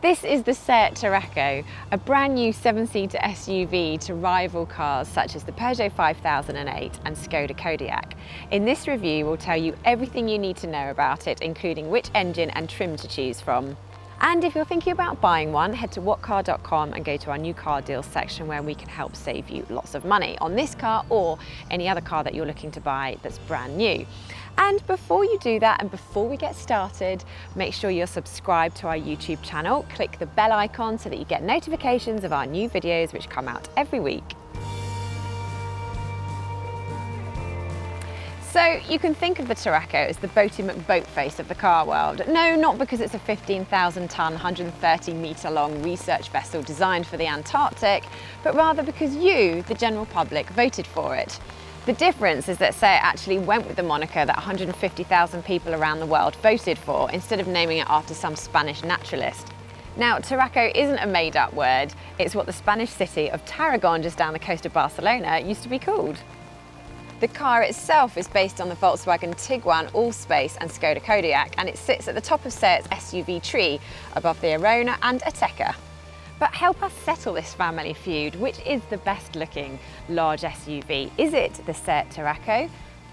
This is the Seat Tarraco, a brand new 7-seater SUV to rival cars such as the Peugeot 5008 and Skoda Kodiaq. In this review, we'll tell you everything you need to know about it, including which engine and trim to choose from. And if you're thinking about buying one, head to whatcar.com and go to our new car deals section where we can help save you lots of money on this car or any other car that you're looking to buy that's brand new. And before you do that and before we get started, make sure you're subscribed to our YouTube channel. Click the bell icon so that you get notifications of our new videos which come out every week. So you can think of the Tarraco as the Boaty McBoatface of the car world. No, not because it's a 15,000 tonne, 130 metre long research vessel designed for the Antarctic, but rather because you, the general public, voted for it. The difference is that Seat actually went with the moniker that 150,000 people around the world voted for instead of naming it after some Spanish naturalist. Now, Tarraco isn't a made-up word, it's what the Spanish city of Tarragon, just down the coast of Barcelona, used to be called. The car itself is based on the Volkswagen Tiguan Allspace and Skoda Kodiaq, and it sits at the top of Seat's SUV tree above the Arona and Ateca. But help us settle this family feud. Which is the best looking large SUV? Is it the Seat Tarraco,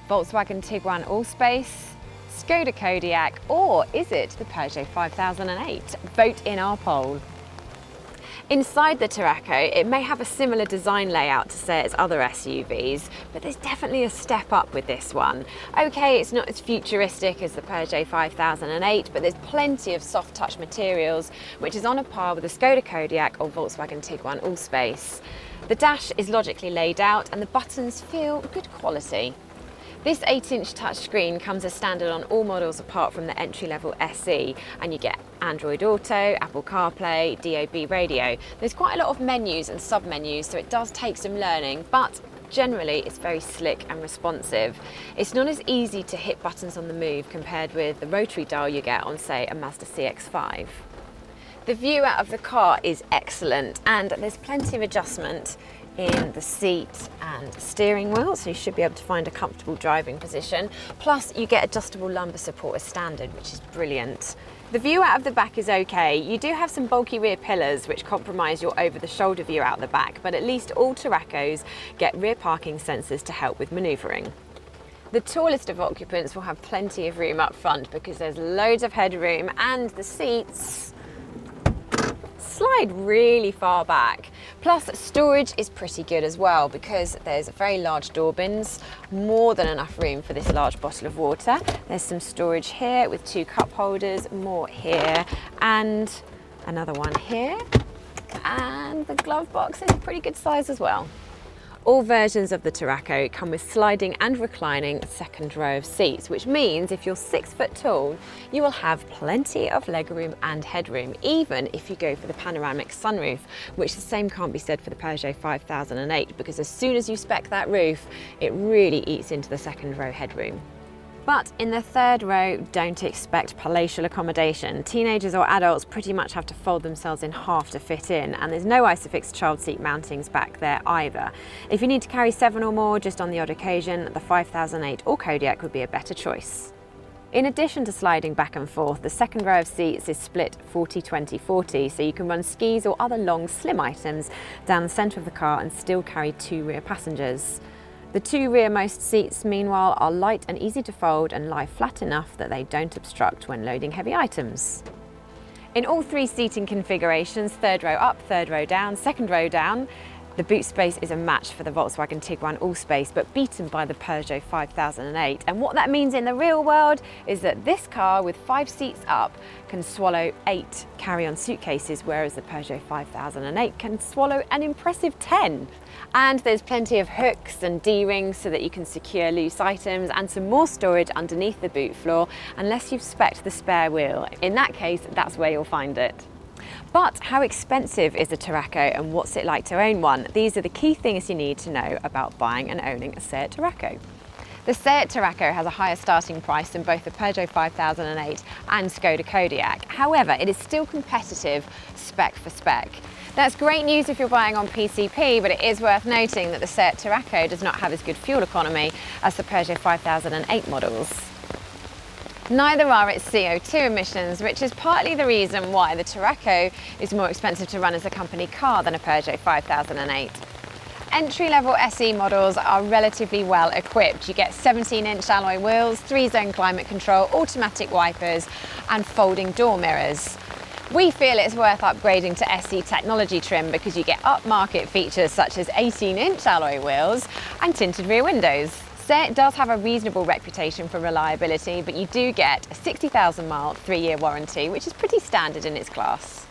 Volkswagen Tiguan Allspace, Skoda Kodiaq, or is it the Peugeot 5008? Vote in our poll. Inside the Tarraco, it may have a similar design layout to Seat's other SUVs, but there's definitely a step up with this one. Okay, it's not as futuristic as the Peugeot 5008, but there's plenty of soft touch materials, which is on a par with the Skoda Kodiaq or Volkswagen Tiguan Allspace. The dash is logically laid out and the buttons feel good quality. This 8-inch touchscreen comes as standard on all models apart from the entry-level SE, and you get Android Auto, Apple CarPlay, DAB radio. There's quite a lot of menus and sub-menus, so it does take some learning, but generally it's very slick and responsive. It's not as easy to hit buttons on the move compared with the rotary dial you get on, say, a Mazda CX-5. The view out of the car is excellent, and there's plenty of adjustment in the seat and steering wheel, so you should be able to find a comfortable driving position. Plus you get adjustable lumbar support as standard, which is brilliant. The view out of the back is okay. You do have some bulky rear pillars which compromise your over-the-shoulder view out the back, but at least all Tarracos get rear parking sensors to help with manoeuvring. The tallest of occupants will have plenty of room up front because there's loads of headroom, and the seats slide really far back. Plus storage is pretty good as well because there's very large door bins, more than enough room for this large bottle of water. There's some storage here with 2 cup holders, more here, and another one here. And the glove box is a pretty good size as well. All versions of the Tarraco come with sliding and reclining second row of seats, which means if you're 6 foot tall, you will have plenty of legroom and headroom, even if you go for the panoramic sunroof, which the same can't be said for the Peugeot 5008, because as soon as you spec that roof, it really eats into the second row headroom. But in the third row, don't expect palatial accommodation. Teenagers or adults pretty much have to fold themselves in half to fit in, and there's no Isofix child seat mountings back there either. If you need to carry 7 or more just on the odd occasion, the 5008 or Kodiaq would be a better choice. In addition to sliding back and forth, the second row of seats is split 40-20-40, so you can run skis or other long, slim items down the centre of the car and still carry 2 rear passengers. The 2 rearmost seats, meanwhile, are light and easy to fold and lie flat enough that they don't obstruct when loading heavy items. In all 3 seating configurations, third row up, third row down, second row down, the boot space is a match for the Volkswagen Tiguan Allspace, but beaten by the Peugeot 5008. And what that means in the real world is that this car with 5 seats up can swallow 8 carry-on suitcases, whereas the Peugeot 5008 can swallow an impressive 10. And there's plenty of hooks and D-rings so that you can secure loose items, and some more storage underneath the boot floor, unless you've spec'd the spare wheel. In that case, that's where you'll find it. But how expensive is the Tarraco and what's it like to own one? These are the key things you need to know about buying and owning a Seat Tarraco. The Seat Tarraco has a higher starting price than both the Peugeot 5008 and Skoda Kodiaq. However, it is still competitive spec for spec. That's great news if you're buying on PCP, but it is worth noting that the Seat Tarraco does not have as good fuel economy as the Peugeot 5008 models. Neither are its CO2 emissions, which is partly the reason why the Tarraco is more expensive to run as a company car than a Peugeot 5008. Entry-level SE models are relatively well equipped. You get 17-inch alloy wheels, 3-zone climate control, automatic wipers and folding door mirrors. We feel it's worth upgrading to SE technology trim because you get upmarket features such as 18-inch alloy wheels and tinted rear windows. SEAT does have a reasonable reputation for reliability, but you do get a 60,000-mile 3-year warranty, which is pretty standard in its class.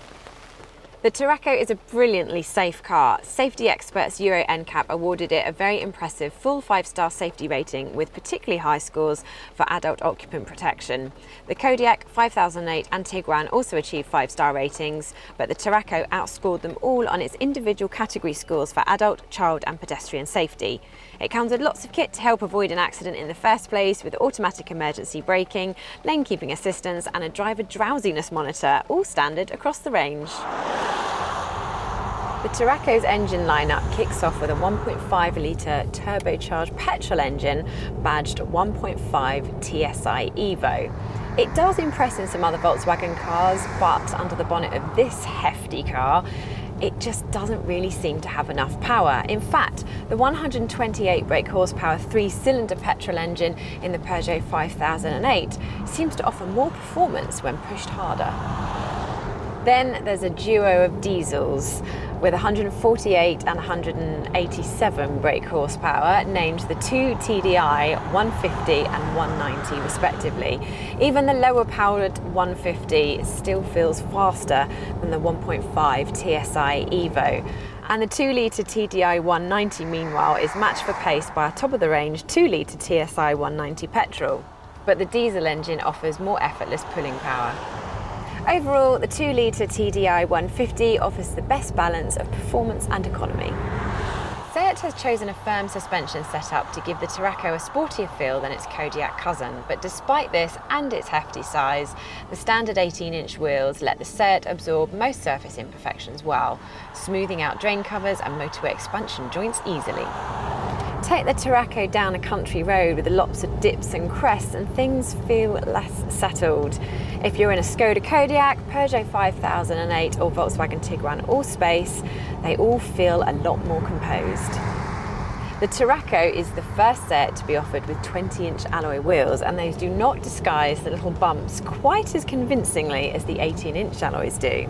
The Tarraco is a brilliantly safe car. Safety experts Euro NCAP awarded it a very impressive full 5-star safety rating with particularly high scores for adult occupant protection. The Kodiaq, 5008 and Tiguan also achieved 5-star ratings, but the Tarraco outscored them all on its individual category scores for adult, child and pedestrian safety. It comes with lots of kit to help avoid an accident in the first place, with automatic emergency braking, lane keeping assistance and a driver drowsiness monitor, all standard across the range. The Tarraco's engine lineup kicks off with a 1.5-litre turbocharged petrol engine badged 1.5 TSI Evo. It does impress in some other Volkswagen cars, but under the bonnet of this hefty car, it just doesn't really seem to have enough power. In fact, the 128 brake horsepower 3-cylinder petrol engine in the Peugeot 5008 seems to offer more performance when pushed harder. Then there's a duo of diesels with 148 and 187 brake horsepower, named the 2 TDI 150 and 190 respectively. Even the lower powered 150 still feels faster than the 1.5 TSI Evo. And the 2-litre TDI 190 meanwhile is matched for pace by a top-of-the-range 2-litre TSI 190 petrol. But the diesel engine offers more effortless pulling power. Overall, the 2-litre TDI 150 offers the best balance of performance and economy. SEAT has chosen a firm suspension setup to give the Tarraco a sportier feel than its Kodiaq cousin, but despite this and its hefty size, the standard 18-inch wheels let the SEAT absorb most surface imperfections well, smoothing out drain covers and motorway expansion joints easily. Take the Tarraco down a country road with lots of dips and crests and things feel less settled. If you're in a Skoda Kodiaq, Peugeot 5008 or Volkswagen Tiguan Allspace, they all feel a lot more composed. The Tarraco is the first SEAT to be offered with 20-inch alloy wheels, and those do not disguise the little bumps quite as convincingly as the 18-inch alloys do.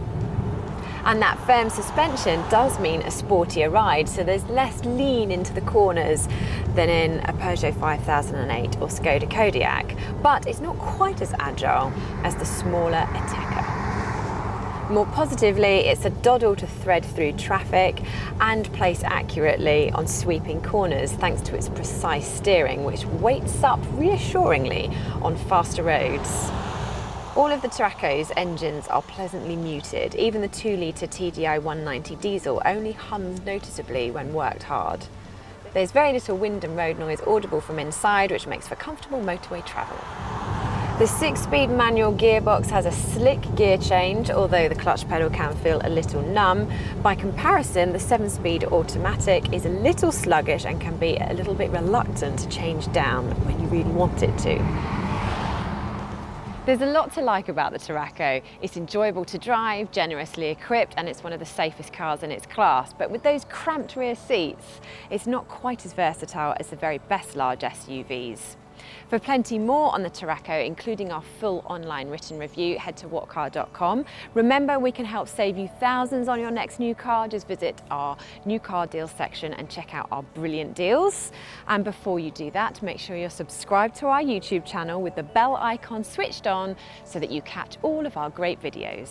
And that firm suspension does mean a sportier ride, so there's less lean into the corners than in a Peugeot 5008 or Skoda Kodiaq, but it's not quite as agile as the smaller Ateca. More positively, it's a doddle to thread through traffic and place accurately on sweeping corners thanks to its precise steering, which weights up reassuringly on faster roads. All of the Tarraco's engines are pleasantly muted. Even the 2-litre TDI 190 diesel only hums noticeably when worked hard. There's very little wind and road noise audible from inside, which makes for comfortable motorway travel. The 6-speed manual gearbox has a slick gear change, although the clutch pedal can feel a little numb. By comparison, the 7-speed automatic is a little sluggish and can be a little bit reluctant to change down when you really want it to. There's a lot to like about the Tarraco. It's enjoyable to drive, generously equipped, and it's one of the safest cars in its class. But with those cramped rear seats, it's not quite as versatile as the very best large SUVs. For plenty more on the Tarraco, including our full online written review, head to whatcar.com. Remember, we can help save you thousands on your next new car. Just visit our new car deals section and check out our brilliant deals. And before you do that, make sure you're subscribed to our YouTube channel with the bell icon switched on so that you catch all of our great videos.